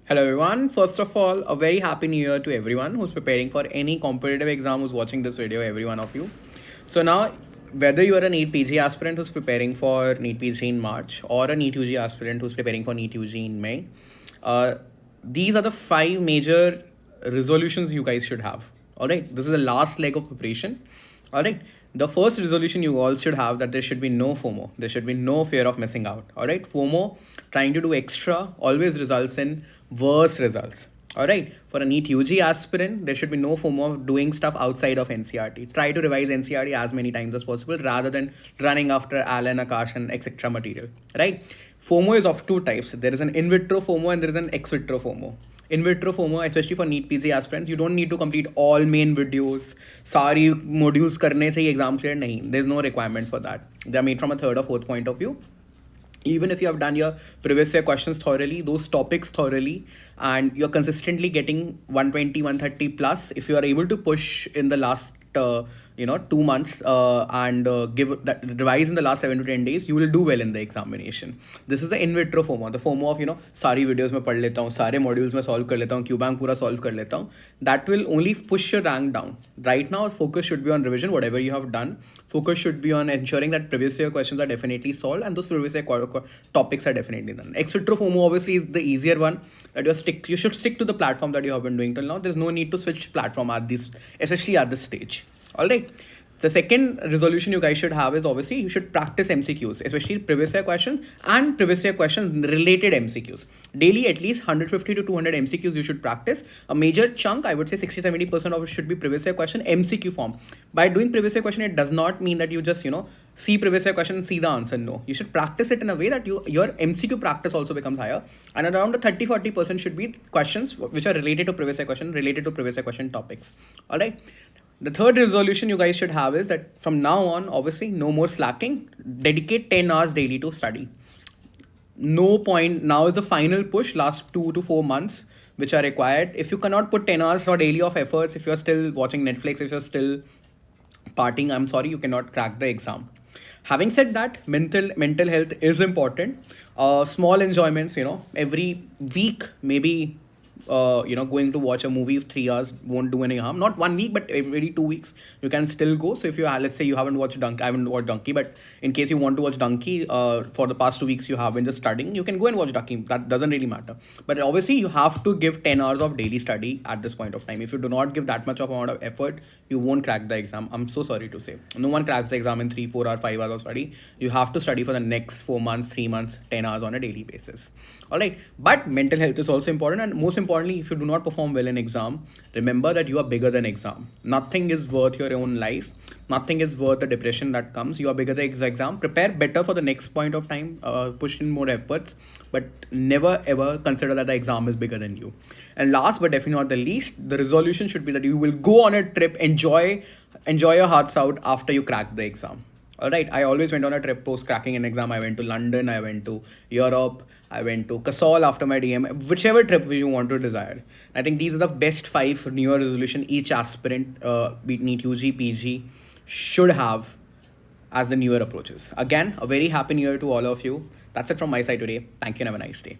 Hello everyone. First of all, a very happy new year to everyone who's preparing for any competitive exam who's watching this video, every one of you. So now, whether you are a NEET PG aspirant who's preparing for NEET PG in March or a NEET UG aspirant who's preparing for NEET UG in May, uh, these are the 5 major resolutions you guys should have. All right, this is the last leg of preparation. All right, the first resolution you all should have that there should be no FOMO. There should be no fear of missing out. All right, FOMO, trying to do extra, always results in worse results. All right, for a NEET UG aspirant, there should be no FOMO of doing stuff outside of NCRT. Try to revise NCRT as many times as possible rather than running after Alan, Akash, and etc. material. Right? FOMO is of two types. There is an in vitro FOMO and there is an ex vitro FOMO. In vitro FOMO, especially for NEET PG aspirants, you don't need to complete all main videos. Sari modules करने से ही exam clear नहीं. There's no requirement for that. They are made from a third or fourth point of view. Even if you have done your previous year questions thoroughly, those topics thoroughly, and you're consistently getting 120, 130 plus, if you are able to push in the last 2 months and give that revise in the last 7 to 10 days, you will do well in the examination. This is the in vitro FOMO, the FOMO of सारी videos में पढ़ लेता हूँ, सारे modules में solve कर लेता हूँ, QBank पूरा solve कर लेता हूँ. That will only push your rank down. Right now, focus should be on revision, whatever you have done. Focus should be on ensuring that previous year questions are definitely solved and those previous year topics are definitely done. Ex vitro FOMO obviously is the easier one that you should stick to the platform that you have been doing till now. There's no need to switch platform at this, especially at this stage. All right. The second resolution you guys should have is obviously you should practice MCQs, especially previous year questions and previous year questions related MCQs. Daily, at least 150 to 200 MCQs you should practice. A major chunk, I would say 60-70% of it should be previous year question MCQ form. By doing previous year question, it does not mean that you just, see previous year question and see the answer. No, you should practice it in a way that your MCQ practice also becomes higher. And around the 30-40% should be questions which are related to previous year question, related to previous year question topics. All right. The third resolution you guys should have is that from now on, obviously, no more slacking. Dedicate 10 hours daily to study. No point. Now is the final push, last 2 to 4 months, which are required. If you cannot put 10 hours or daily of efforts, if you're still watching Netflix, if you're still partying, I'm sorry, you cannot crack the exam. Having said that, mental health is important. Small enjoyments, every week, maybe going to watch a movie of 3 hours won't do any harm. Not 1 week, but every 2 weeks you can still go. So if you let's say you haven't watched Donkey, I haven't watched Donkey, but in case you want to watch Donkey, for the past 2 weeks you have been just studying, you can go and watch Donkey. That doesn't really matter. But obviously you have to give 10 hours of daily study at this point of time. If you do not give that much of amount of effort, you won't crack the exam. I'm so sorry to say. No one cracks the exam in 3, 4 or 5 hours of study. You have to study for the next 4 months, 3 months, 10 hours on a daily basis. All right. But mental health is also important, and most importantly, if you do not perform well in exam, remember that you are bigger than exam. Nothing is worth your own life. Nothing is worth the depression that comes. You are bigger than exam. Prepare better for the next point of time. Push in more efforts, but never ever consider that the exam is bigger than you. And last but definitely not the least, the resolution should be that you will go on a trip, enjoy your hearts out after you crack the exam. All right, I always went on a trip post cracking an exam. I went to London, I went to Europe, I went to Kasol after my DM, whichever trip you want to desire. I think these are the best 5 New Year resolution each aspirant, be it NEET UG, PG, should have as the New Year approaches. Again, a very happy New Year to all of you. That's it from my side today. Thank you and have a nice day.